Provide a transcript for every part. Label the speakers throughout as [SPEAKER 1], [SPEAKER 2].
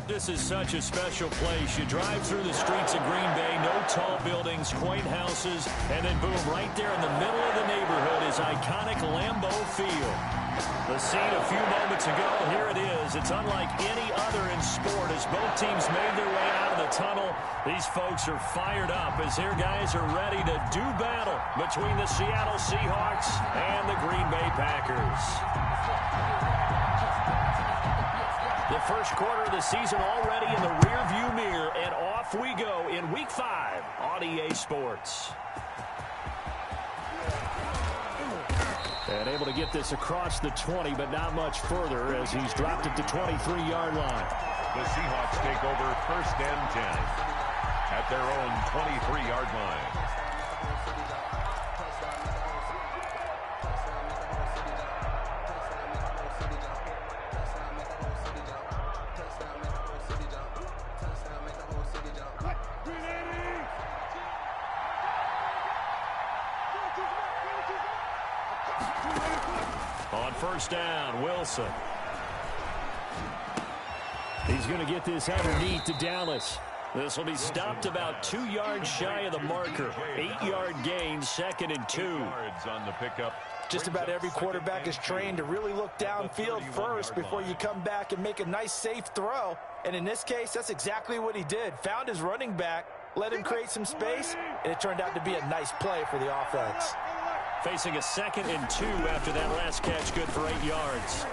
[SPEAKER 1] This is such a special place. You drive through the streets of Green Bay, no tall buildings, quaint houses, and then boom, right there in the middle of the neighborhood is iconic Lambeau Field. The scene a few moments ago, here it is. It's unlike any other in sport as both teams made their way out of the tunnel. These folks are fired up as their guys are ready to do battle between the Seattle Seahawks and the Green Bay Packers. The first quarter of the season already in the rearview mirror, and off we go in Week 5 on EA Sports. And able to get this across the 20, but not much further as he's dropped it to 23-yard line.
[SPEAKER 2] The Seahawks take over first and 10 at their own 23-yard line.
[SPEAKER 1] On first down, Wilson. He's going to get this underneath to Dallas. This will be stopped about 2 yards shy of the marker. 8-yard gain, 2nd and 2.
[SPEAKER 2] On the pickup.
[SPEAKER 3] Just about every quarterback is trained to really look downfield first before you come back and make a nice, safe throw. And in this case, that's exactly what he did. Found his running back, let him create some space, and it turned out to be a nice play for the offense.
[SPEAKER 1] Facing a 2nd and 2 after that last catch, good for 8 yards.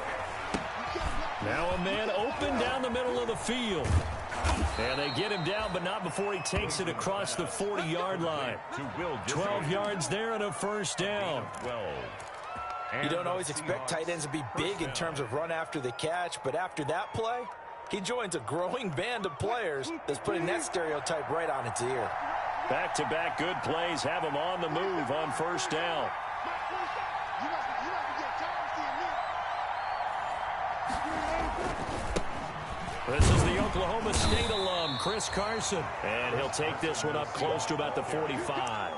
[SPEAKER 1] Now a man open down the middle of the field. And they get him down, but not before he takes it across the 40-yard line. 12 yards there and a first down.
[SPEAKER 3] You don't always expect tight ends to be big in terms of run after the catch, but after that play, he joins a growing band of players that's putting that stereotype right on its ear.
[SPEAKER 1] Back-to-back good plays have him on the move on first down. This is the Oklahoma State alum, Chris Carson. And he'll take this one up close to about the 45.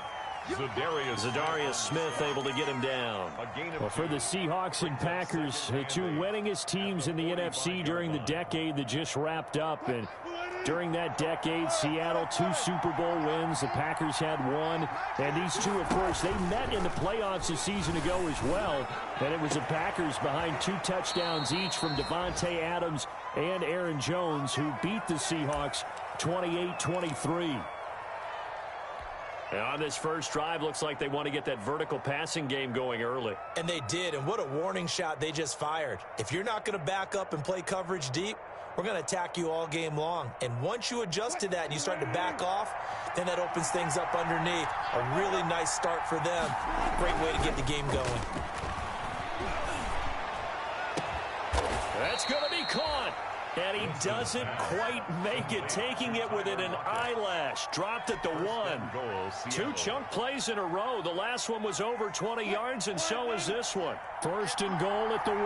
[SPEAKER 1] Zadarius Smith able to get him down. Well, for the Seahawks and Packers, the two winningest teams in the NFC during the decade that just wrapped up. And during that decade, Seattle 2 Super Bowl wins. The Packers had 1. And these two, of course, they met in the playoffs a season ago as well. And it was the Packers behind 2 touchdowns each from Devontae Adams and Aaron Jones who beat the Seahawks 28-23. And on this first drive, looks like they want to get that vertical passing game going early.
[SPEAKER 3] And they did, and what a warning shot they just fired. If you're not going to back up and play coverage deep, we're going to attack you all game long. And once you adjust to that and you start to back off, then that opens things up underneath. A really nice start for them. Great way to get the game going.
[SPEAKER 1] That's going to be caught. And he doesn't quite make it, taking it within an eyelash. Dropped at the 1. 2 chunk plays in a row. The last one was over 20 yards, and so is this one. First and goal at the 1.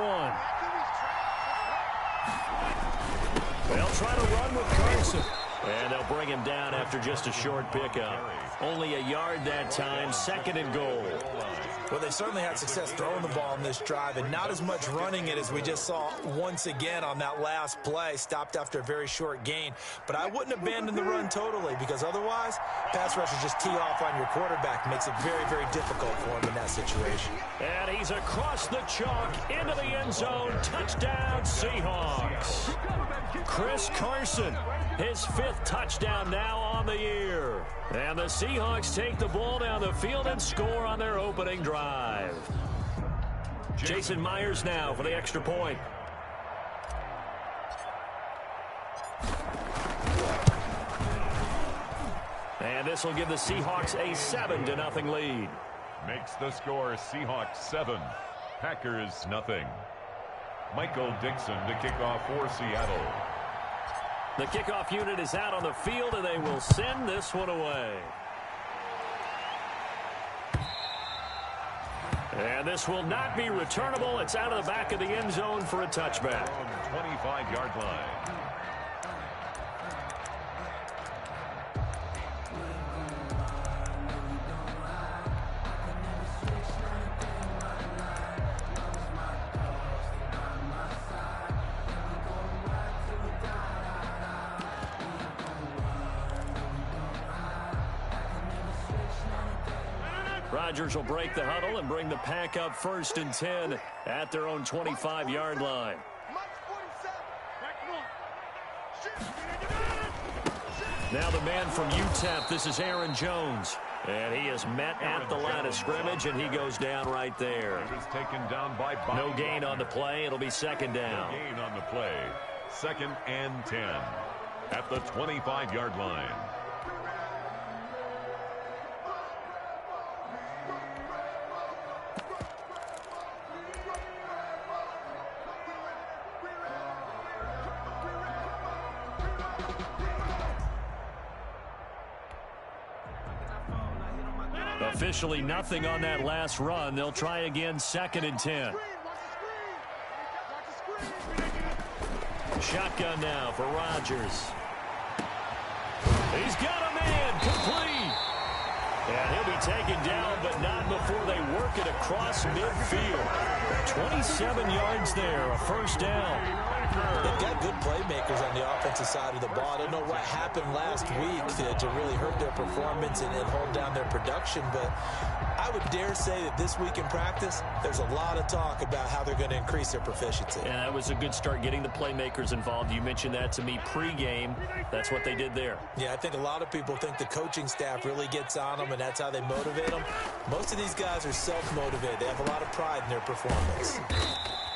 [SPEAKER 1] They'll try to run with Carson. And they'll bring him down after just a short pickup. Only a yard that time, 2nd and goal.
[SPEAKER 3] Well, they certainly had success throwing the ball in this drive, and not as much running it as we just saw once again on that last play. Stopped after a very short gain. But I wouldn't abandon the run totally, because otherwise, pass rushers just tee off on your quarterback. Makes it very, very difficult for him in that situation.
[SPEAKER 1] And he's across the chalk into the end zone. Touchdown, Seahawks. Chris Carson, his 5th touchdown now on the year. And the Seahawks take the ball down the field and score on their opening drive. Jason Myers now for the extra point. And this will give the Seahawks a 7-0 lead.
[SPEAKER 2] Makes the score Seahawks 7, Packers nothing. Michael Dixon to kick off for Seattle.
[SPEAKER 1] The kickoff unit is out on the field, and they will send this one away. And this will not be returnable. It's out of the back of the end zone for a touchback.
[SPEAKER 2] 25-yard line.
[SPEAKER 1] Rodgers will break the huddle and bring the pack up 1st and 10 at their own 25-yard line. Now the man from UTEP, this is Aaron Jones. And he is met at the line of scrimmage, and he goes down right there.
[SPEAKER 2] He was taken down by
[SPEAKER 1] no gain on the play. It'll be 2nd down.
[SPEAKER 2] No gain on the play. 2nd and 10 at the 25-yard line.
[SPEAKER 1] Officially nothing on that last run. They'll try again 2nd and 10. Shotgun now for Rodgers. He's got a man complete. And he'll be taken down, but not before they work it across midfield. 27 yards there, a 1st down.
[SPEAKER 3] They've got good playmakers on the offensive side of the ball. I don't know what happened last week to really hurt their performance and hold down their production, but I would dare say that this week in practice, there's a lot of talk about how they're going to increase their proficiency.
[SPEAKER 1] Yeah, that was a good start, getting the playmakers involved. You mentioned that to me pregame. That's what they did there.
[SPEAKER 3] Yeah, I think a lot of people think the coaching staff really gets on them, and that's how they motivate them. Most of these guys are self-motivated. They have a lot of pride in their performance.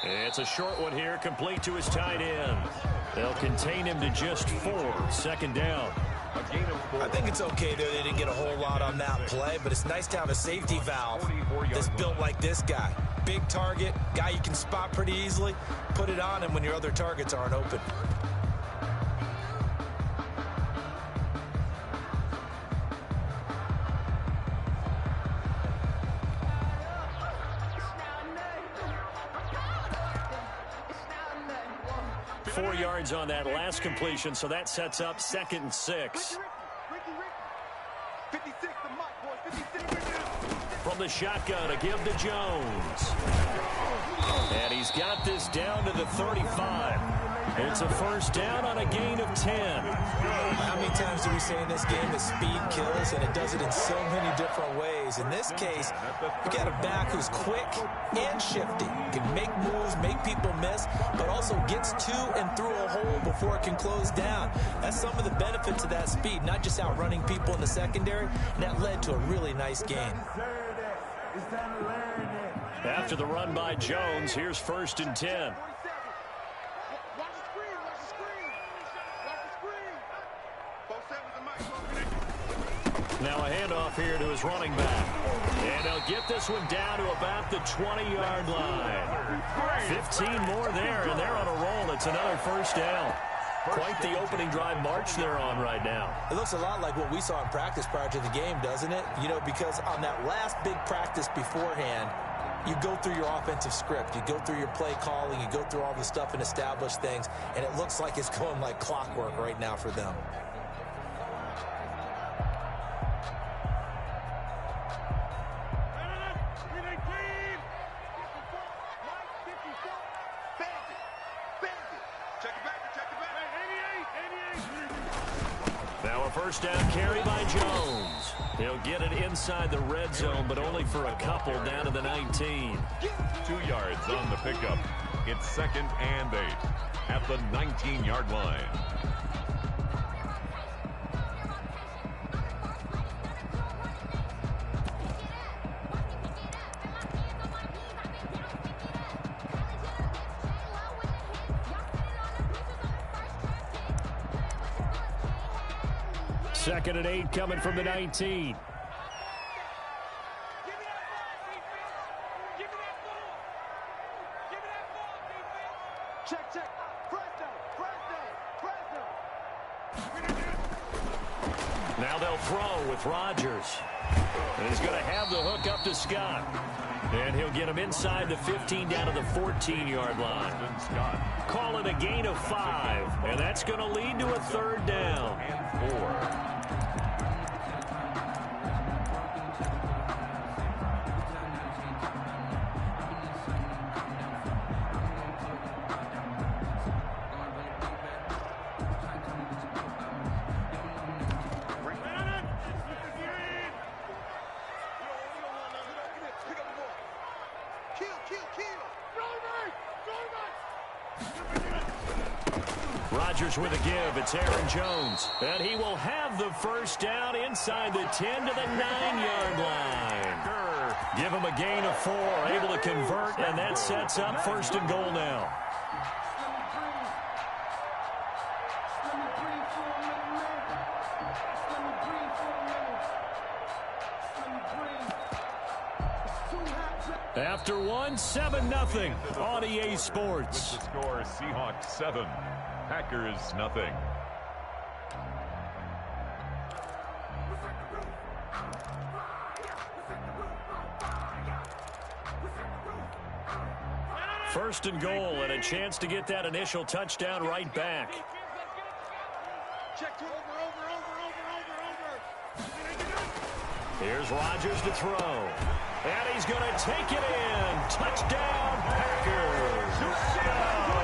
[SPEAKER 1] It's a short one here, complete to his tight end. They'll contain him to just 4, 2nd down.
[SPEAKER 3] I think it's okay, though, they didn't get a whole lot on that play, but it's nice to have a safety valve that's built like this guy. Big target, guy you can spot pretty easily. Put it on him when your other targets aren't open.
[SPEAKER 1] On that last completion, so that sets up 2nd and 6. From the shotgun, a give to Jones. And he's got this down to the 35. It's a 1st down on a gain of 10.
[SPEAKER 3] How many times do we say in this game that speed kills, and it does it in so many different ways? In this case, you got a back who's quick and shifty. Can make moves, make people miss, but also gets to and through a hole before it can close down. That's some of the benefits of that speed, not just outrunning people in the secondary, and that led to a really nice game.
[SPEAKER 1] After the run by Jones, here's 1st and 10. Now a handoff here to his running back. And they'll get this one down to about the 20-yard line. 15 more there, and they're on a roll. It's another 1st down. Quite the opening drive march they're on right now.
[SPEAKER 3] It looks a lot like what we saw in practice prior to the game, doesn't it? You know, because on that last big practice beforehand, you go through your offensive script. You go through your play calling. You go through all the stuff and establish things. And it looks like it's going like clockwork right now for them.
[SPEAKER 1] Now a 1st down carry by Jones. He'll get it inside the red zone, but only for a couple, down to the 19.
[SPEAKER 2] 2 yards on the pickup. It's 2nd and 8 at the 19-yard line.
[SPEAKER 1] Second and 8 coming from the 19. Now they'll throw with Rodgers. And he's going to have the hook up to Scott. And he'll get him inside the 15 down to the 14-yard line. Call it a gain of 5. And that's going to lead to a 3rd down.
[SPEAKER 2] And 4.
[SPEAKER 1] Rodgers with a give. It's Aaron Jones. And he will have the first down inside the 10 to the 9-yard line. Give him a gain of 4. Able to convert, and that sets up first and goal now. After one, 7-0 on EA Sports.
[SPEAKER 2] With the score, Seahawks 7, Packers nothing.
[SPEAKER 1] First and goal, and a chance to get that initial touchdown right back. Here's Rodgers to throw. And he's going to take it in. Touchdown, Packers.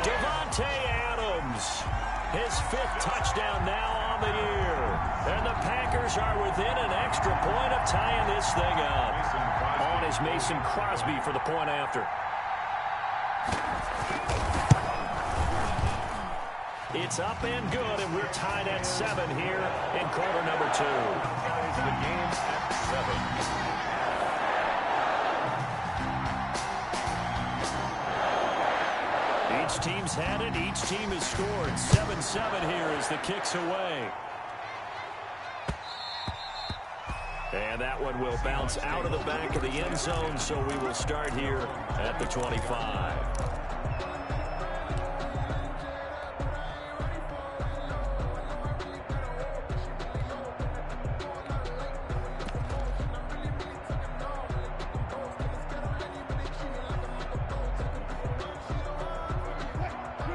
[SPEAKER 1] Devontae Adams. His 5th touchdown now on the year. And the Packers are within an extra point of tying this thing up. On is Mason Crosby for the point after. It's up and good, and we're tied at 7 here in quarter number 2.
[SPEAKER 2] The game at 7.
[SPEAKER 1] Each team's had it. Each team has scored. 7-7 here as the kick's away. And that one will bounce out of the back of the end zone, so we will start here at the 25.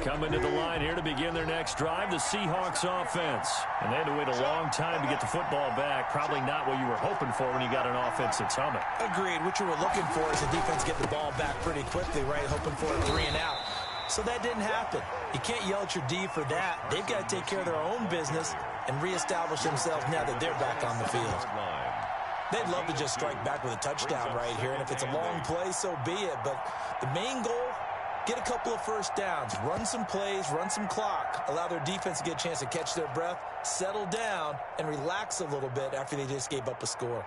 [SPEAKER 1] Coming to the line here to begin their next drive, the Seahawks offense. And they had to wait a long time to get the football back. Probably not what you were hoping for when you got an offense that's humming.
[SPEAKER 3] Agreed. What you were looking for is the defense getting the ball back pretty quickly, right? Hoping for a 3 and out. So that didn't happen. You can't yell at your D for that. They've got to take care of their own business and reestablish themselves now that they're back on the field. They'd love to just strike back with a touchdown right here. And if it's a long play, so be it. But the main goal, get a couple of first downs, run some plays, run some clock, allow their defense to get a chance to catch their breath, settle down, and relax a little bit after they just gave up a score.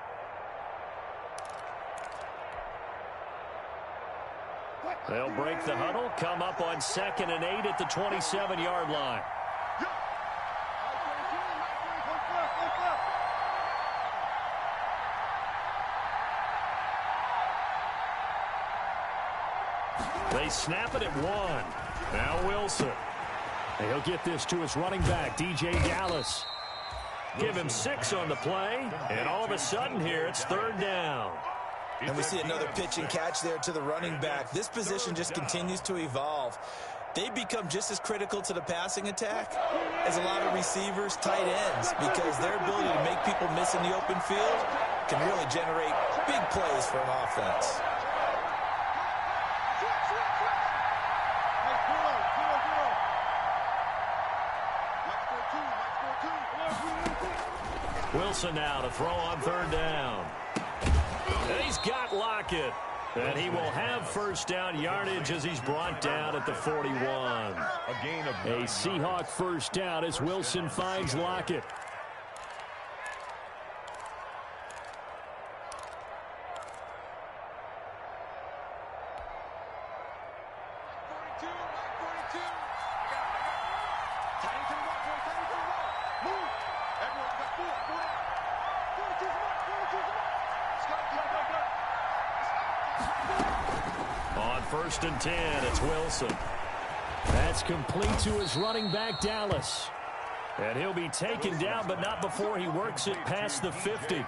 [SPEAKER 1] They'll break the huddle, come up on 2nd and 8 at the 27-yard line. They snap it at 1. Now Wilson. And he'll get this to his running back, DJ Dallas. Give him 6 on the play, and all of a sudden here it's 3rd down.
[SPEAKER 3] And we see another pitch and catch there to the running back. This position just continues to evolve. They become just as critical to the passing attack as a lot of receivers, tight ends, because their ability to make people miss in the open field can really generate big plays for an offense.
[SPEAKER 1] Wilson now to throw on 3rd down. And he's got Lockett. And he will have first down yardage as he's brought down at the 41. A Seahawk first down as Wilson finds Lockett. On 1st and 10, it's Wilson. That's complete to his running back, Dallas. And he'll be taken down, but not before he works it past the 50.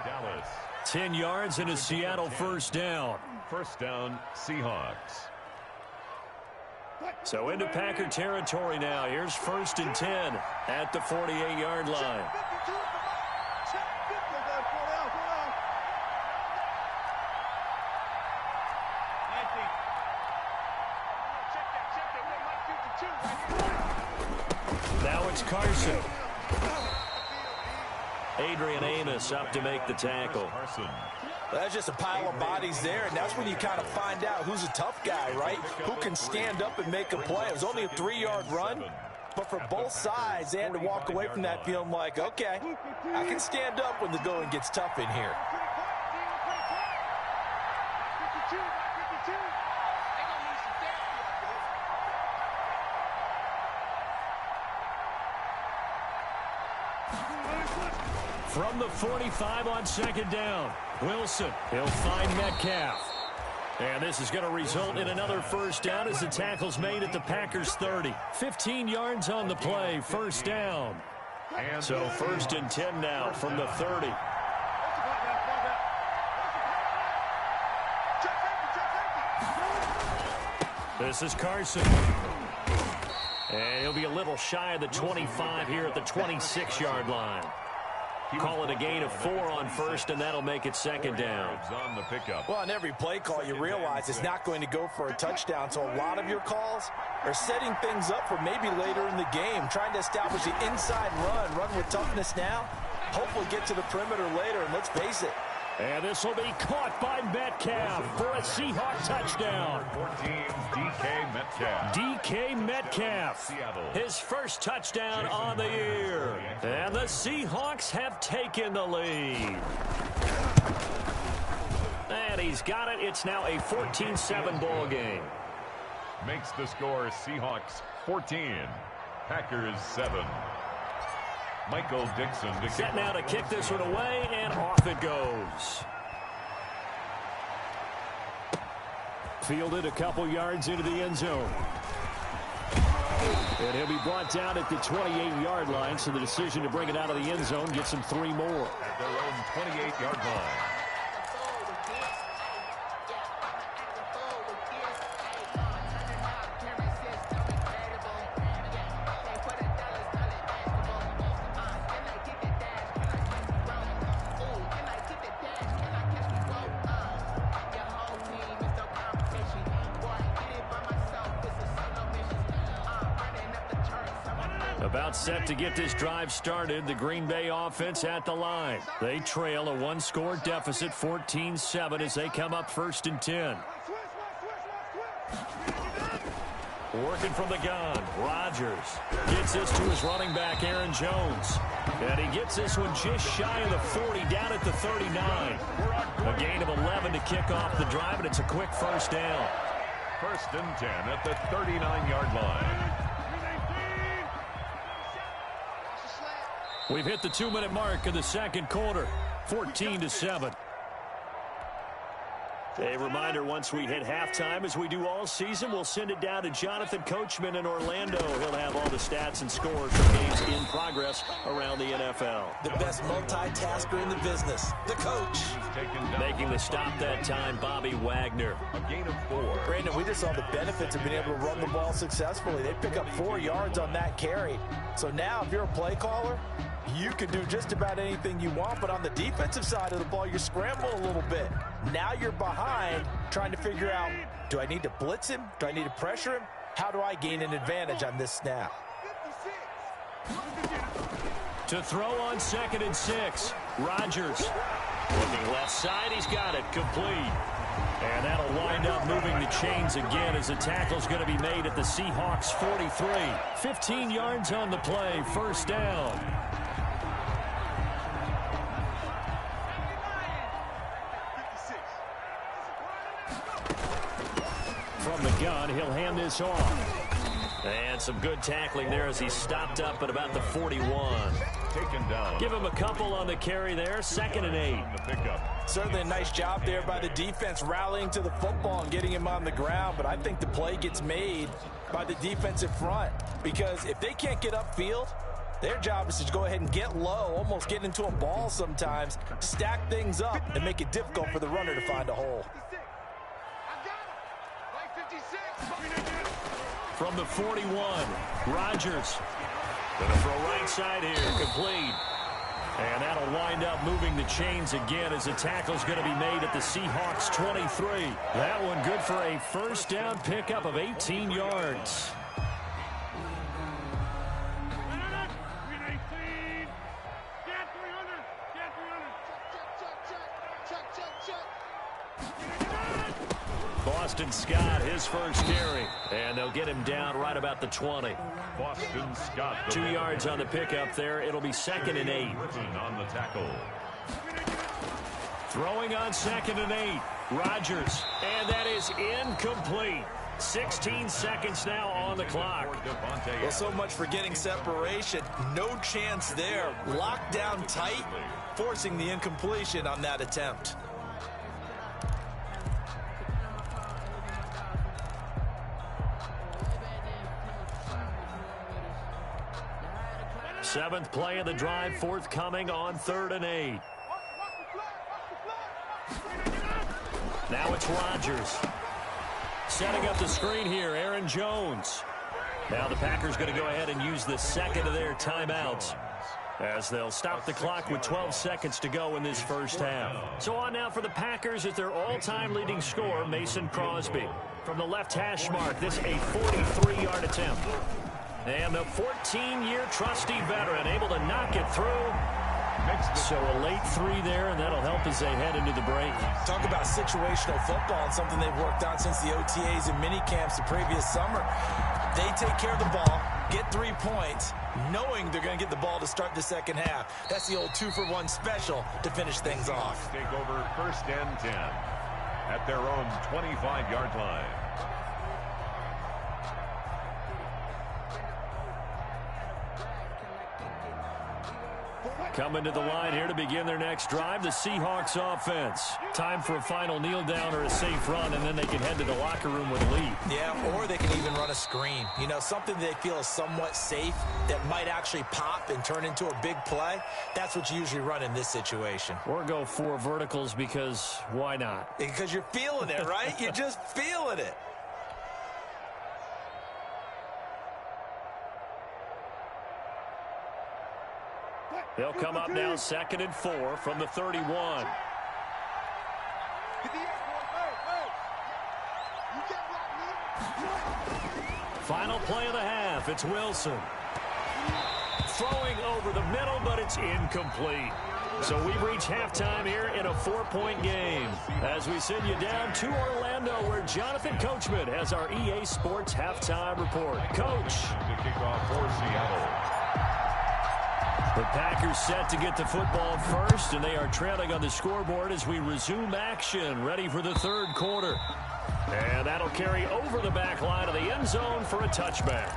[SPEAKER 1] 10 yards and a Seattle first down.
[SPEAKER 2] First down, Seahawks.
[SPEAKER 1] So into Packer territory now. Here's 1st and 10 at the 48-yard line. Now it's Carson. Adrian Amos up to make the tackle.
[SPEAKER 3] That's just a pile of bodies there, and that's when you kind of find out who's a tough guy, right? Who can stand up and make a play. It was only a 3-yard run, But for both sides, they had to walk away from that feeling like, okay, I can stand up when the going gets tough in here.
[SPEAKER 1] From the 45 on second down, Wilson, he'll find Metcalf. And this is going to result in another first down as the tackle's made at the Packers' 30. 15 yards on the play, first down. So first and 10 now from the 30. This is Carson. And he'll be a little shy of the 25 here at the 26-yard line. Call it a gain of 4 on first, and that'll make it second down.
[SPEAKER 2] On the pickup.
[SPEAKER 3] Well, on every play call, you realize it's not going to go for a touchdown, so a lot of your calls are setting things up for maybe later in the game, trying to establish the inside run with toughness now, hopefully get to the perimeter later, and let's face it.
[SPEAKER 1] And this will be caught by Metcalf for a Seahawk touchdown.
[SPEAKER 2] 14, DK Metcalf.
[SPEAKER 1] DK Metcalf, his first touchdown on the year. And the Seahawks have taken the lead. And he's got it. It's now a 14-7 ball game.
[SPEAKER 2] Makes the score Seahawks 14, Packers 7. Michael Dixon to
[SPEAKER 1] set now to kick this one away, and off it goes. Fielded a couple yards into the end zone. And he'll be brought down at the 28-yard line, so the decision to bring it out of the end zone gets him 3 more.
[SPEAKER 2] At their own 28-yard line.
[SPEAKER 1] About set to get this drive started, the Green Bay offense at the line. They trail a 1-score deficit, 14-7, as they come up first and 10. Working from the gun, Rodgers gets this to his running back, Aaron Jones. And he gets this one just shy of the 40, down at the 39. A gain of 11 to kick off the drive, and it's a quick first down.
[SPEAKER 2] First and 10 at the 39-yard line.
[SPEAKER 1] We've hit the 2-minute mark of the second quarter, 14-7. A reminder, once we hit halftime, as we do all season, we'll send it down to Jonathan Coachman in Orlando. He'll have all the stats and scores from games in progress around the NFL.
[SPEAKER 3] The best multitasker in the business, the coach.
[SPEAKER 1] Making the stop that time, Bobby Wagner.
[SPEAKER 2] A gain of 4.
[SPEAKER 3] Brandon, we just saw the benefits of being able to run the ball successfully. They pick up 4 yards on that carry. So now, if you're a play caller, you can do just about anything you want, but on the defensive side of the ball, you're scrambling a little bit. Now you're behind, trying to figure out, do I need to blitz him? Do I need to pressure him? How do I gain an advantage on this snap?
[SPEAKER 1] To throw on second and 6, Rodgers. Looking left side, he's got it, complete. And that'll wind up moving the chains again as the tackle's going to be made at the Seahawks 43. 15 yards on the play, first down. From the gun, he'll hand this off. And some good tackling there as he stopped up at about the 41.
[SPEAKER 2] Taken down.
[SPEAKER 1] Give him a couple on the carry there, second and 8.
[SPEAKER 2] The pickup.
[SPEAKER 3] Certainly a nice job there by the defense rallying to the football and getting him on the ground, but I think the play gets made by the defensive front, because if they can't get upfield, their job is to go ahead and get low, almost get into a ball sometimes, stack things up, and make it difficult for the runner to find a hole.
[SPEAKER 1] From the 41, Rodgers. Gonna throw right side here, complete. And that'll wind up moving the chains again as the tackle's going to be made at the Seahawks 23. That one good for a first down pickup of 18 yards. Boston Scott, his first carry. And they'll get him down right about the 20.
[SPEAKER 2] Boston Scott.
[SPEAKER 1] 2 yards on the pickup there. It'll be 2nd and 8.
[SPEAKER 2] On the tackle.
[SPEAKER 1] Throwing on 2nd and 8. Rodgers. And that is incomplete. 16 seconds now on the clock.
[SPEAKER 3] Well, so much for getting separation. No chance there. Locked down tight, forcing the incompletion on that attempt.
[SPEAKER 1] Seventh play of the drive, forthcoming on 3rd and 8. Now it's Rodgers. Setting up the screen here, Aaron Jones. Now the Packers going to go ahead and use the second of their timeouts as they'll stop the clock with 12 seconds to go in this first half. So on now for the Packers is their all-time leading scorer, Mason Crosby. From the left hash mark, this a 43-yard attempt. And the 14-year trusty veteran able to knock it through. So a late 3 there, and that'll help as they head into the break.
[SPEAKER 3] Talk about situational football and something they've worked on since the OTAs and mini camps the previous summer. They take care of the ball, get 3 points, knowing they're going to get the ball to start the second half. That's the old 2-for-1 special to finish things off.
[SPEAKER 2] Take over 1st and 10 at their own 25-yard line.
[SPEAKER 1] Coming to the line here to begin their next drive, the Seahawks offense. Time for a final kneel down or a safe run, and then they can head to the locker room with a lead.
[SPEAKER 3] Yeah, or they can even run a screen. You know, something they feel is somewhat safe that might actually pop and turn into a big play. That's what you usually run in this situation.
[SPEAKER 1] Or go 4 verticals because why not?
[SPEAKER 3] Because you're feeling it, right? You're just feeling it.
[SPEAKER 1] They'll come up now 2nd and 4 from the 31. Final play of the half. It's Wilson. Throwing over the middle, but it's incomplete. So we've reached halftime here in a 4-point game. As we send you down to Orlando, where Jonathan Coachman has our EA Sports halftime report. Coach.
[SPEAKER 2] The kickoff for Seattle.
[SPEAKER 1] The Packers set to get the football first, and they are trailing on the scoreboard as we resume action, ready for the 3rd quarter. And that'll carry over the back line of the end zone for a touchback.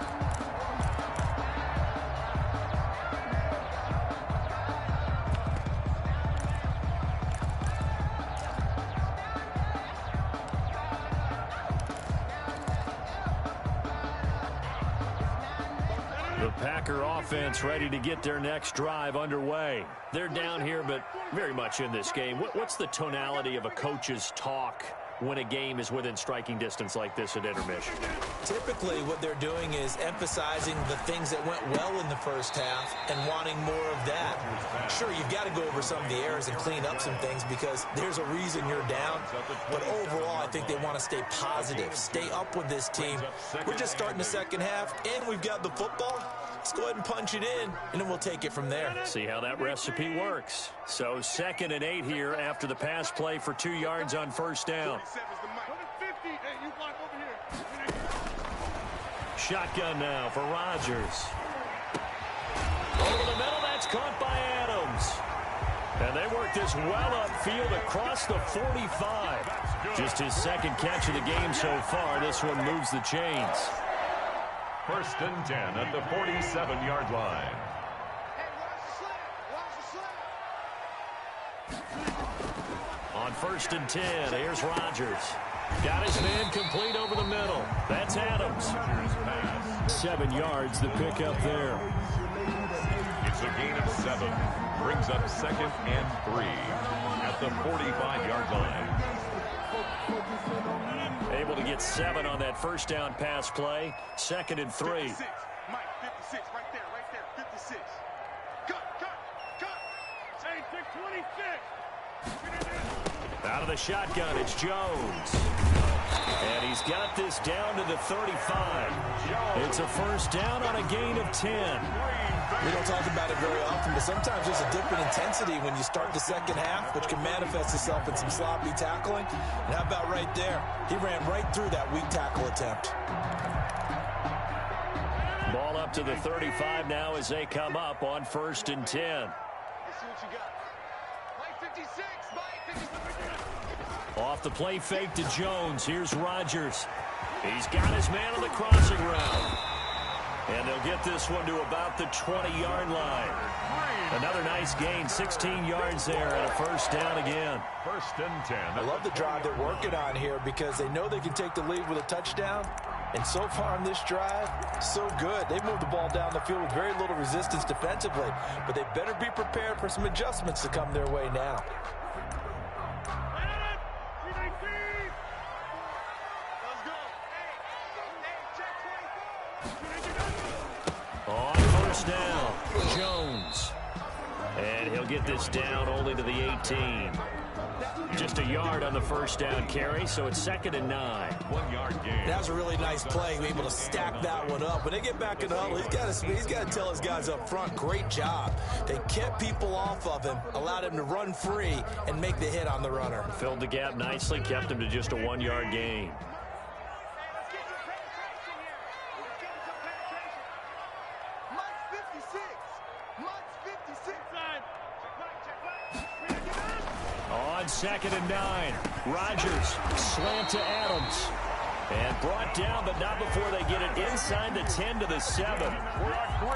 [SPEAKER 1] The Packer offense ready to get their next drive underway. They're down here, but very much in this game. What's the tonality of a coach's talk when a game is within striking distance like this at intermission?
[SPEAKER 3] Typically, what they're doing is emphasizing the things that went well in the first half and wanting more of that. Sure, you've got to go over some of the errors and clean up some things because there's a reason you're down. But overall, I think they want to stay positive, stay up with this team. We're just starting the second half, and we've got the football. Let's go ahead and punch it in, and then we'll take it from there.
[SPEAKER 1] See how that recipe works. So 2nd and 8 here after the pass play for 2 yards on 1st down. Shotgun now for Rodgers. Over the middle, that's caught by Adams. And they work this well upfield across the 45. Just his 2nd catch of the game so far. This one moves the chains.
[SPEAKER 2] 1st and 10 at the 47-yard line.
[SPEAKER 1] On 1st and 10, here's Rodgers. Got his man complete over the middle. That's Adams. 7 yards, the pickup there.
[SPEAKER 2] It's a gain of 7. Brings up 2nd and 3 at the 45-yard line.
[SPEAKER 1] Able to get 7 on that 1st down pass play. 2nd and 3.
[SPEAKER 4] 56. Mike, 56, right there, 56. Cut. Say 26.
[SPEAKER 1] Out of the shotgun, it's Jones. And he's got this down to the 35. It's a first down on a gain of 10.
[SPEAKER 3] We don't talk about it very often, but sometimes there's a dip in intensity when you start the second half, which can manifest itself in some sloppy tackling. And how about right there? He ran right through that weak tackle attempt.
[SPEAKER 1] Ball up to the 35 now as they come up on 1st and 10.
[SPEAKER 4] Let's see what you got. Mike 56, Mike 56.
[SPEAKER 1] Off the play fake to Jones. Here's Rodgers. He's got his man on the crossing route. And they'll get this one to about the 20-yard line. Another nice gain, 16 yards there, and a first down again.
[SPEAKER 2] 1st and 10.
[SPEAKER 3] I love the drive they're working on here because they know they can take the lead with a touchdown. And so far on this drive, so good. They've moved the ball down the field with very little resistance defensively. But they better be prepared for some adjustments to come their way now.
[SPEAKER 1] On 1st down, Jones. And he'll get this down only to the 18. Just a yard on the first down carry, so it's 2nd and 9.
[SPEAKER 2] 1-yard gain.
[SPEAKER 3] That was a really nice play, able to stack that one up. When they get back in the huddle, he's got to tell his guys up front, great job. They kept people off of him, allowed him to run free, and make the hit on the runner.
[SPEAKER 1] Filled the gap nicely, kept him to just a 1-yard gain. On 2nd and 9, Rodgers slant to Adams. And brought down, but not before they get it inside the 10 to the 7.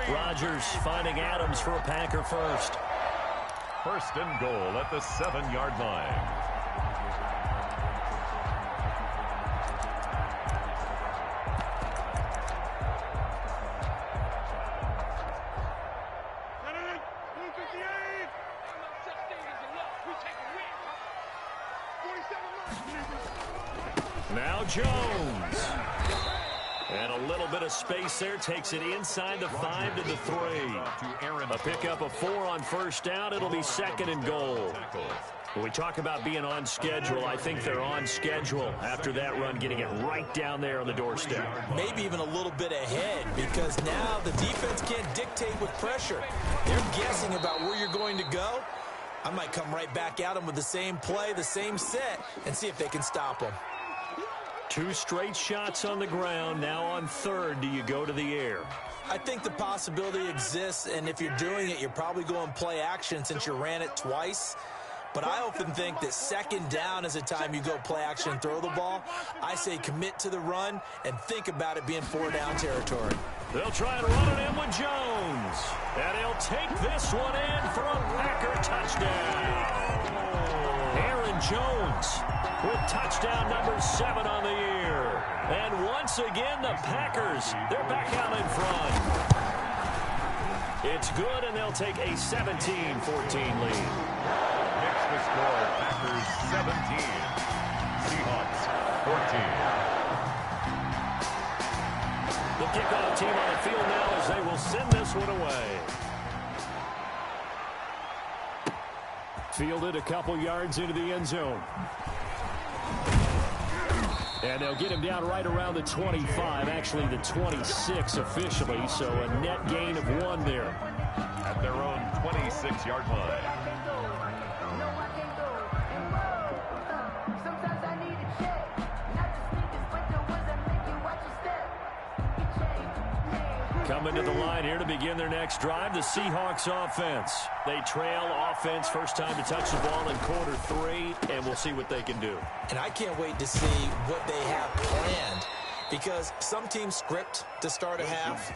[SPEAKER 1] Rodgers finding Adams for a Packer first.
[SPEAKER 2] 1st and goal at the 7-yard line.
[SPEAKER 1] Now Jones. And a little bit of space there. Takes it inside the 5 to the 3. A pickup of 4 on 1st down. It'll be 2nd and goal. When we talk about being on schedule, I think they're on schedule after that run, getting it right down there on the doorstep.
[SPEAKER 3] Maybe even a little bit ahead, because now the defense can't dictate with pressure. They're guessing about where you're going to go. I might come right back at them with the same play, the same set, and see if they can stop them.
[SPEAKER 1] 2 straight shots on the ground. Now on 3rd, do you go to the air?
[SPEAKER 3] I think the possibility exists, and if you're doing it, you're probably going play action since you ran it twice. But I often think that 2nd down is a time you go play action and throw the ball. I say commit to the run and think about it being 4-down territory.
[SPEAKER 1] They'll try and run it in with Jones. And he'll take this one in for a Packer touchdown. Aaron Jones with touchdown number 7 on the year. And once again, the Packers, they're back out in front. It's good, and they'll take a 17-14 lead.
[SPEAKER 2] Next the score, Packers 17, Seahawks 14.
[SPEAKER 1] The kickoff team on the field now as they will send this one away. Fielded a couple yards into the end zone. And they'll get him down right around the 25, actually the 26 officially, so a net gain of 1 there.
[SPEAKER 2] At their own 26-yard line.
[SPEAKER 1] Coming to the line here to begin their next drive, the Seahawks offense. They trail offense, first time to touch the ball in quarter 3, and we'll see what they can do.
[SPEAKER 3] And I can't wait to see what they have planned, because some teams script to start a half.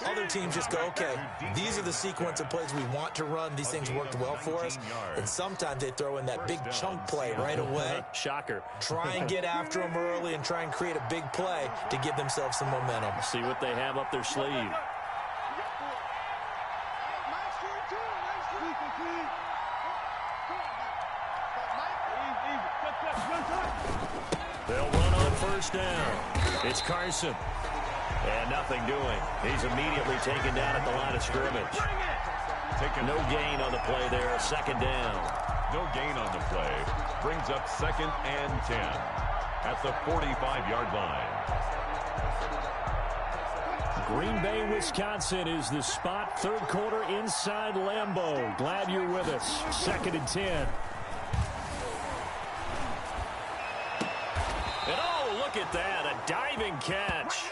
[SPEAKER 3] Other teams just go, okay, these are the sequence of plays we want to run. These things worked well for us. And sometimes they throw in that big chunk play right away.
[SPEAKER 1] Shocker.
[SPEAKER 3] Try and get after them early and try and create a big play to give themselves some momentum.
[SPEAKER 1] See what they have up their sleeve. They'll run on first down. It's Carson. And nothing doing. He's immediately taken down at the line of scrimmage. No gain on the play there. 2nd down.
[SPEAKER 2] No gain on the play. Brings up 2nd and 10. at the 45-yard line.
[SPEAKER 1] Green Bay, Wisconsin is the spot. Third quarter inside Lambeau. Glad you're with us. 2nd and 10. And oh, look at that. A diving catch.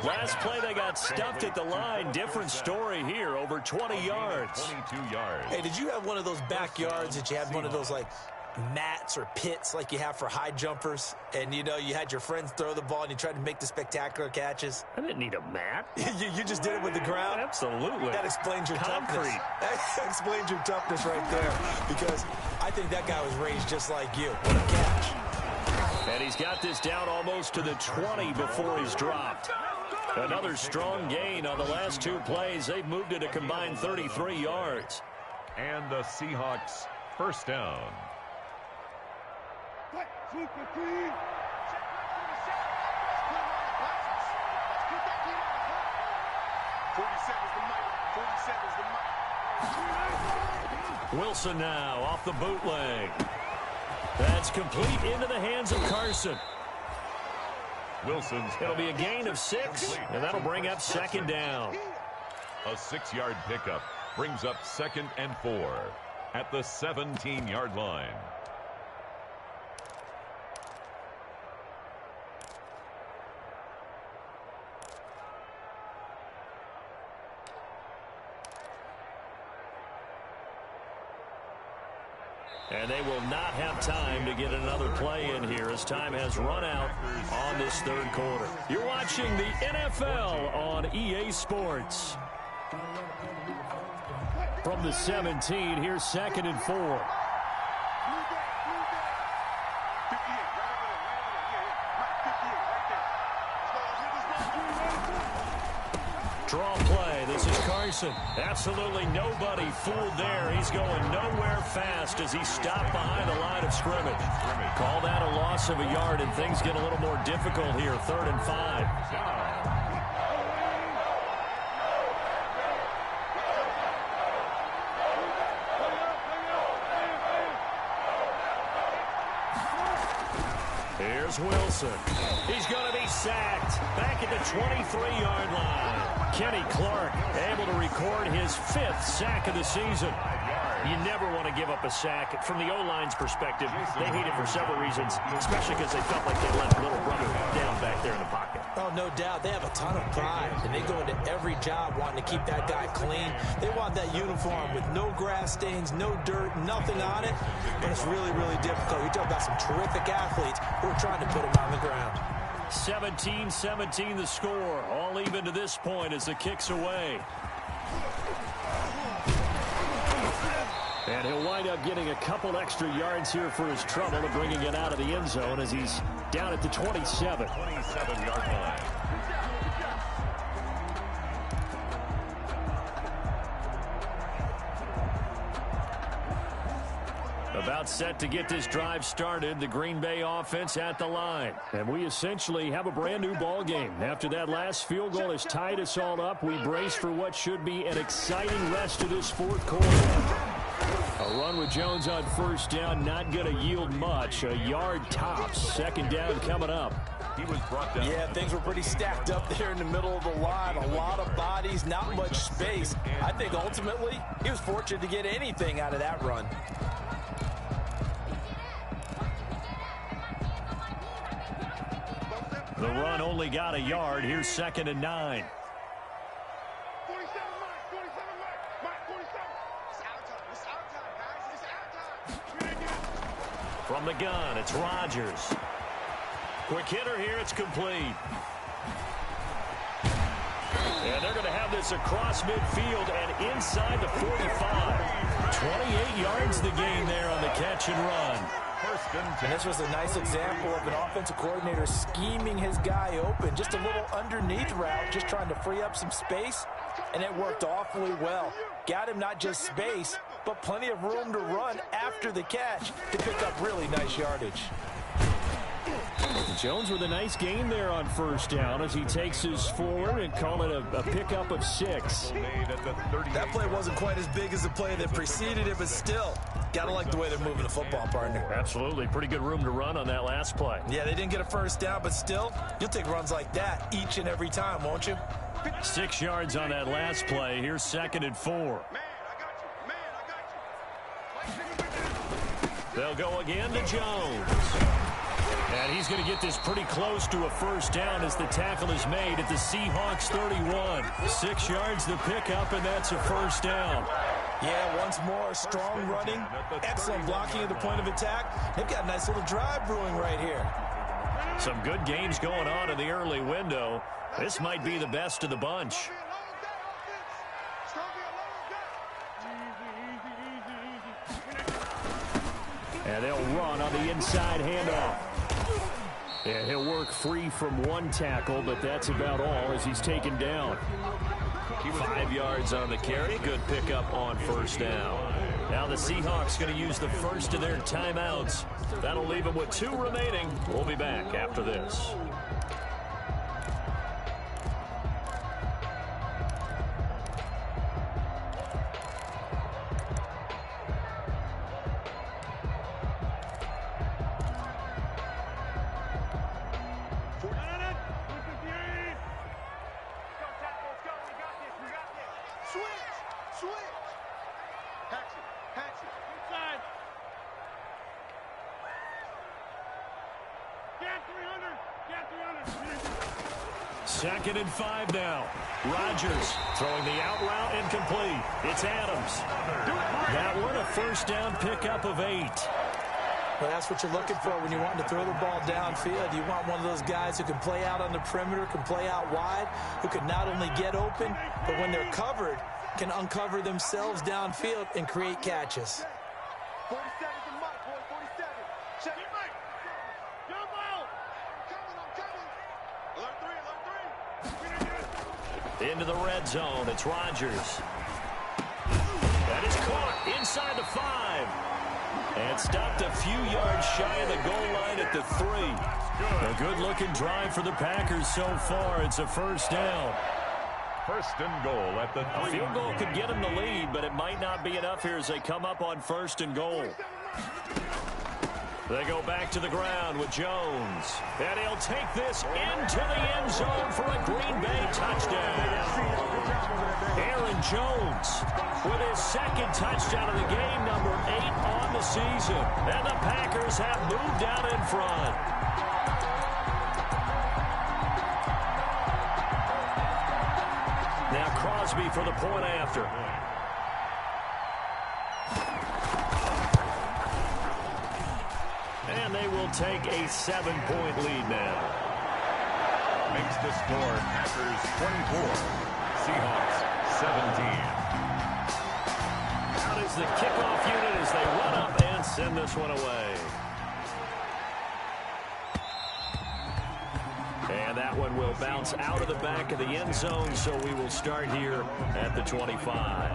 [SPEAKER 1] Last play they got stuffed at the line. Different story here. Over 20 yards.
[SPEAKER 2] 22 yards.
[SPEAKER 3] Hey, did you have one of those backyards that you had one of those, like, mats or pits like you have for high jumpers, and you know you had your friends throw the ball and you tried to make the spectacular catches?
[SPEAKER 1] I didn't need a mat.
[SPEAKER 3] you just did it with the ground?
[SPEAKER 1] Absolutely.
[SPEAKER 3] That explains your toughness.
[SPEAKER 1] Concrete.
[SPEAKER 3] That explains your toughness right there, because I think that guy was raised just like you. What a catch.
[SPEAKER 1] And he's got this down almost to the 20 before he's dropped. Another strong gain on the last 2 plays. They've moved it a combined 33 yards.
[SPEAKER 2] And the Seahawks first down.
[SPEAKER 4] 47 is the mic. 47 is the mic.
[SPEAKER 1] Wilson now off the bootleg. That's complete into the hands of Carson.
[SPEAKER 2] Wilson's.
[SPEAKER 1] It'll be a gain of 6, and that'll bring up 2nd down.
[SPEAKER 2] A 6-yard pickup brings up 2nd and 4 at the 17-yard line.
[SPEAKER 1] And they will not have time to get another play in here as time has run out on this third quarter. You're watching the NFL on EA Sports. From the 17, here's 2nd and 4. Draw play. This is Carson. Absolutely nobody fooled there. He's going nowhere fast as he stopped behind the line of scrimmage. Call that a loss of a yard, and things get a little more difficult here. 3rd and 5. Here's Wilson. He's going to be sacked back at the 23-yard line. Kenny Clark able to record his 5th sack of the season. You never want to give up a sack. From the O-line's perspective, they hate it for several reasons, especially because they felt like they left little brother down back there in the pocket.
[SPEAKER 3] Oh, no doubt. They have a ton of pride, and they go into every job wanting to keep that guy clean. They want that uniform with no grass stains, no dirt, nothing on it, but it's really, really difficult. You're talking about some terrific athletes who are trying to put him on the ground.
[SPEAKER 1] 17-17 the score. All even to this point as the kick's away. And he'll wind up getting a couple extra yards here for his trouble of bringing it out of the end zone as he's down at the 27.
[SPEAKER 2] 27-yard line.
[SPEAKER 1] About set to get this drive started, the Green Bay offense at the line. And we essentially have a brand new ball game. After that last field goal has tied us all up, we brace for what should be an exciting rest of this 4th quarter. A run with Jones on first down, not going to yield much. A yard tops. 2nd down coming up.
[SPEAKER 2] He was brought down.
[SPEAKER 3] Yeah, things were pretty stacked up there in the middle of the line. A lot of bodies, not much space. I think ultimately he was fortunate to get anything out of that run.
[SPEAKER 1] The run only got a yard. Here's 2nd and 9.
[SPEAKER 4] 47 Mike, 47. It's our time. It's our time, guys. It's our time.
[SPEAKER 1] From the gun, it's Rodgers. Quick hitter here. It's complete. And they're going to have this across midfield and inside the 45. 28 yards the gain there on the catch and run.
[SPEAKER 3] And this was a nice example of an offensive coordinator scheming his guy open. Just a little underneath route, just trying to free up some space, and it worked awfully well. Got him not just space, but plenty of room to run after the catch to pick up really nice yardage.
[SPEAKER 1] Jones with a nice gain there on first down as he takes his forward and call it a pickup of 6.
[SPEAKER 3] That play wasn't quite as big as the play that preceded it, but still, Gotta like the way they're moving the football, partner.
[SPEAKER 1] Absolutely. Pretty good room to run on that last play.
[SPEAKER 3] Yeah, they didn't get a first down, but still, you'll take runs like that each and every time, won't you?
[SPEAKER 1] 6 yards on that last play. Here's 2nd and 4.
[SPEAKER 4] Man, I got you. Man, I got you.
[SPEAKER 1] They'll go again to Jones. And he's going to get this pretty close to a first down as the tackle is made at the Seahawks 31. 6 yards to pick up, and that's a first down.
[SPEAKER 3] Yeah, once more, strong running, excellent blocking at the point of attack. They've got a nice little drive brewing right here.
[SPEAKER 1] Some good games going on in the early window. This might be the best of the bunch. And they'll run on the inside handoff. And he'll work free from one tackle, but that's about all as he's taken down. 5 yards on the carry. Good pickup on first down. Now the Seahawks going to use the first of their timeouts. That'll leave them with 2 remaining. We'll be back after this. Second and 5 now. Rodgers throwing the out route incomplete. It's Adams. That one a first down pickup of 8.
[SPEAKER 3] Well, that's what you're looking for when you want to throw the ball downfield. You want one of those guys who can play out on the perimeter, can play out wide, who can not only get open, but when they're covered, can uncover themselves downfield and create catches.
[SPEAKER 4] 47 to Mike, boy, 47. Check it, Mike. Jump out. I'm coming. Alert 3.
[SPEAKER 1] Into the red zone. It's Rodgers. That is caught inside the 5. And stopped a few yards shy of the goal line at the 3. A good-looking drive for the Packers so far. It's a first down.
[SPEAKER 2] First and goal at the 3.
[SPEAKER 1] A field goal could get them the lead, but it might not be enough here as they come up on first and goal. They go back to the ground with Jones. And he'll take this into the end zone for a Green Bay touchdown. Aaron Jones with his 2nd touchdown of the game, number 8 on the season. And the Packers have moved out in front. Now Crosby for the point after. And they will take a 7-point lead now.
[SPEAKER 2] Makes the score Packers 24, Seahawks 17.
[SPEAKER 1] Out is the kickoff unit as they run up and send this one away. And that one will bounce out of the back of the end zone, so we will start here at the 25.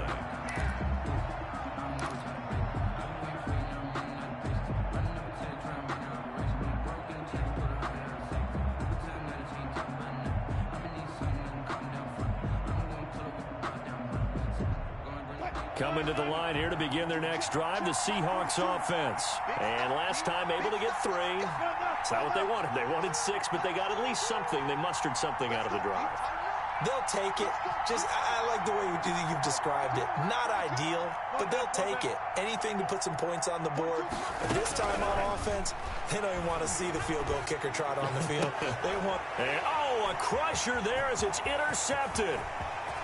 [SPEAKER 1] Coming to the line here to begin their next drive, the Seahawks offense. And last time able to get 3. That's not what they wanted. They wanted 6, but they got at least something. They mustered something out of the drive.
[SPEAKER 3] They'll take it. I like the way you've described it. Not ideal, but they'll take it. Anything to put some points on the board. But this time on offense, they don't even want to see the field goal kicker trot on the field. They want...
[SPEAKER 1] And, a crusher there as it's intercepted.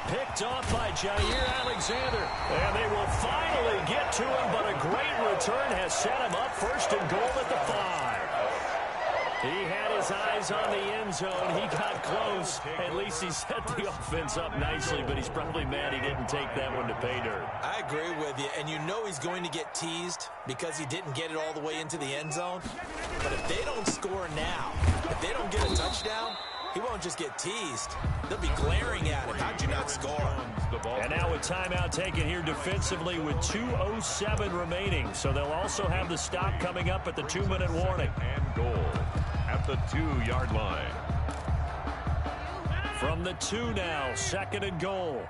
[SPEAKER 1] Picked off by Jair Alexander. And they will finally get to him, but a great return has set him up first and goal at the 5. He had his eyes on the end zone. He got close. At least he set the offense up nicely, but he's probably mad he didn't take that one to pay dirt.
[SPEAKER 3] I agree with you, and you know he's going to get teased because he didn't get it all the way into the end zone. But if they don't score now, if they don't get a touchdown, he won't just get teased. They'll be glaring at him. How'd you not score?
[SPEAKER 1] And now a timeout taken here defensively with 2:07 remaining. So they'll also have the stop coming up at the 2-minute warning.
[SPEAKER 2] And goal at the 2-yard line.
[SPEAKER 1] From the 2 now, 2nd and goal.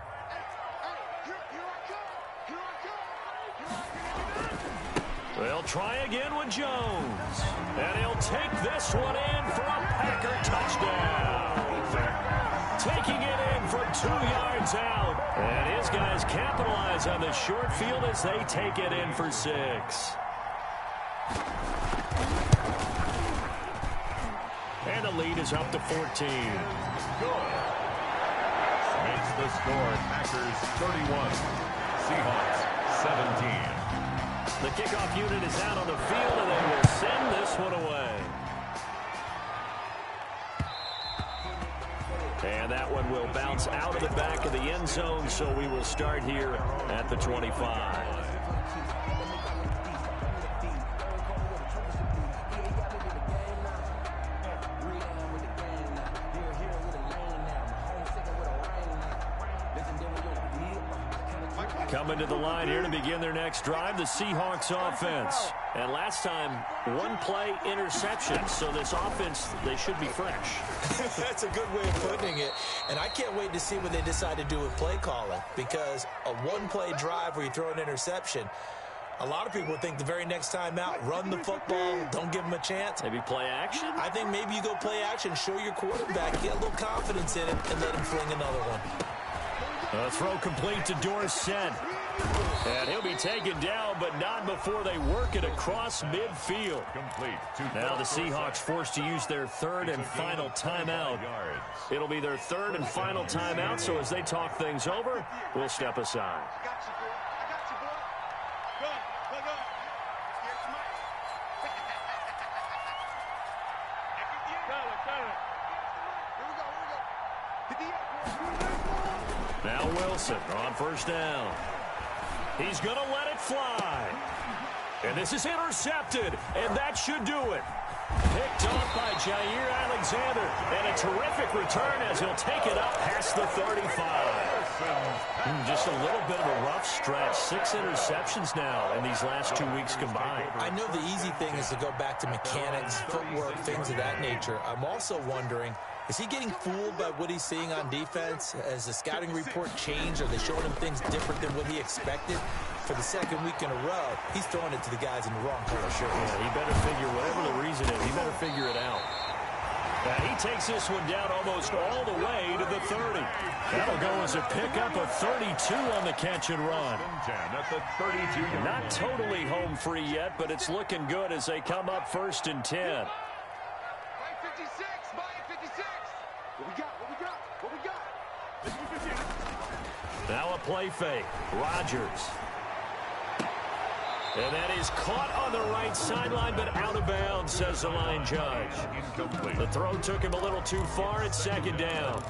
[SPEAKER 1] They'll try again with Jones. And he'll take this one in for a Packer touchdown. Taking it in from 2 yards out. And his guys capitalize on the short field as they take it in for 6. And the lead is up to 14.
[SPEAKER 2] Good. Makes the score Packers 31, Seahawks 17.
[SPEAKER 1] The kickoff unit is out on the field, and they will send this one away. And that one will bounce out of the back of the end zone, so we will start here at the 25. Coming to the line here to begin their next drive, the Seahawks offense. And last time, one play interception. So this offense, they should be fresh.
[SPEAKER 3] That's a good way of putting it. And I can't wait to see what they decide to do with play calling. Because a one-play drive where you throw an interception, a lot of people think the very next time out, run the football, don't give them a chance.
[SPEAKER 1] Maybe play action?
[SPEAKER 3] I think maybe you go play action, show your quarterback, get a little confidence in it, and let him fling another one.
[SPEAKER 1] A throw complete to Dorsett. And he'll be taken down, but not before they work it across midfield.
[SPEAKER 2] Complete.
[SPEAKER 1] Now the Seahawks forced to use their third and final timeout. It'll be their third and final timeout, so as they talk things over, we'll step aside.
[SPEAKER 4] I got you, boy. I got you, boy. Good. Here's Mike. Here we go.
[SPEAKER 1] Now Wilson on first down. He's going to let it fly. And this is intercepted, and that should do it. Picked off by Jair Alexander, and a terrific return as he'll take it up past the 35. Just a little bit of a rough stretch. 6 interceptions now in these last 2 weeks combined.
[SPEAKER 3] I know the easy thing is to go back to mechanics, footwork, things of that nature. I'm also wondering, is he getting fooled by what he's seeing on defense? Has the scouting report changed? Are they showing him things different than what he expected? For the second week in a row, he's throwing it to the guys in the wrong color shirt.
[SPEAKER 1] Yeah, he better figure, whatever the reason is, he better figure it out. Now he takes this one down almost all the way to the 30. That'll go as a pickup of 32 on the catch and run.
[SPEAKER 2] At the 32.
[SPEAKER 1] Not totally home free yet, but it's looking good as they come up 1st and 10.
[SPEAKER 4] Mike 56. What we got?
[SPEAKER 1] Now a play fake. Rodgers. And that is caught on the right sideline, but out of bounds, says the line judge.
[SPEAKER 2] Incomplete.
[SPEAKER 1] The throw took him a little too far. It's 2nd down.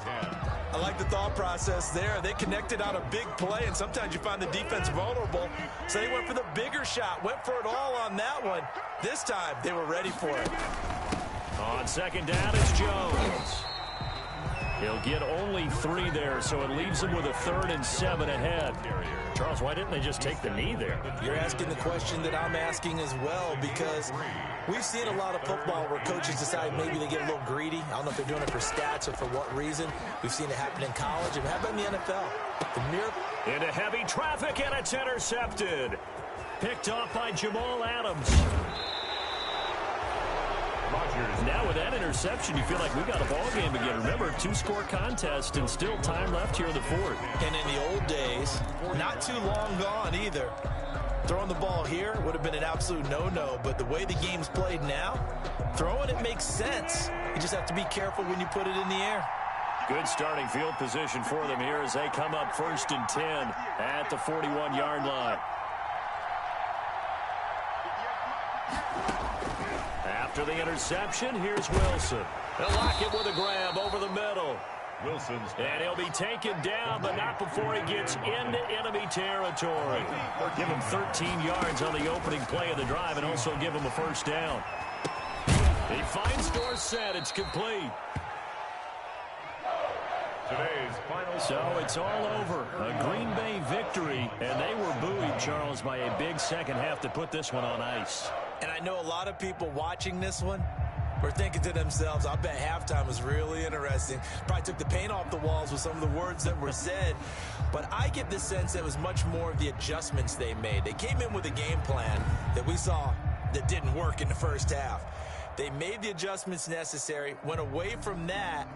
[SPEAKER 3] I like the thought process there. They connected on a big play, and sometimes you find the defense vulnerable. So they went for the bigger shot, went for it all on that one. This time, they were ready for it.
[SPEAKER 1] On 2nd down, it's Jones. He'll get only 3 there, so it leaves him with a 3rd and 7 ahead. Charles, why didn't they just take the knee there?
[SPEAKER 3] You're asking the question that I'm asking as well, because we've seen a lot of football where coaches decide maybe they get a little greedy. I don't know if they're doing it for stats or for what reason. We've seen it happen in college, and how about in the NFL? The miracle.
[SPEAKER 1] Into heavy traffic, and it's intercepted. Picked off by Jamal Adams. Now with that interception, you feel like we got a ball game again. Remember, 2-score contest and still time left here in the 4th.
[SPEAKER 3] And in the old days, not too long gone either, throwing the ball here would have been an absolute no-no. But the way the game's played now, throwing it makes sense. You just have to be careful when you put it in the air.
[SPEAKER 1] Good starting field position for them here as they come up 1st and 10 at the 41-yard line. After the interception, here's Wilson. They'll lock it with a grab over the middle.
[SPEAKER 2] Wilson's.
[SPEAKER 1] And he'll be taken down, but not before he gets into enemy territory. Give him 13 yards on the opening play of the drive and also give him a 1st down. He finds Dorsett. It's complete.
[SPEAKER 2] Today's final.
[SPEAKER 1] So it's all over. A Green Bay victory, and they were buoyed, Charles, by a big second half to put this one on ice.
[SPEAKER 3] And I know a lot of people watching this one, were thinking to themselves, I bet halftime was really interesting. Probably took the paint off the walls with some of the words that were said. But I get the sense that it was much more of the adjustments they made. They came in with a game plan that we saw that didn't work in the first half. They made the adjustments necessary, went away from that,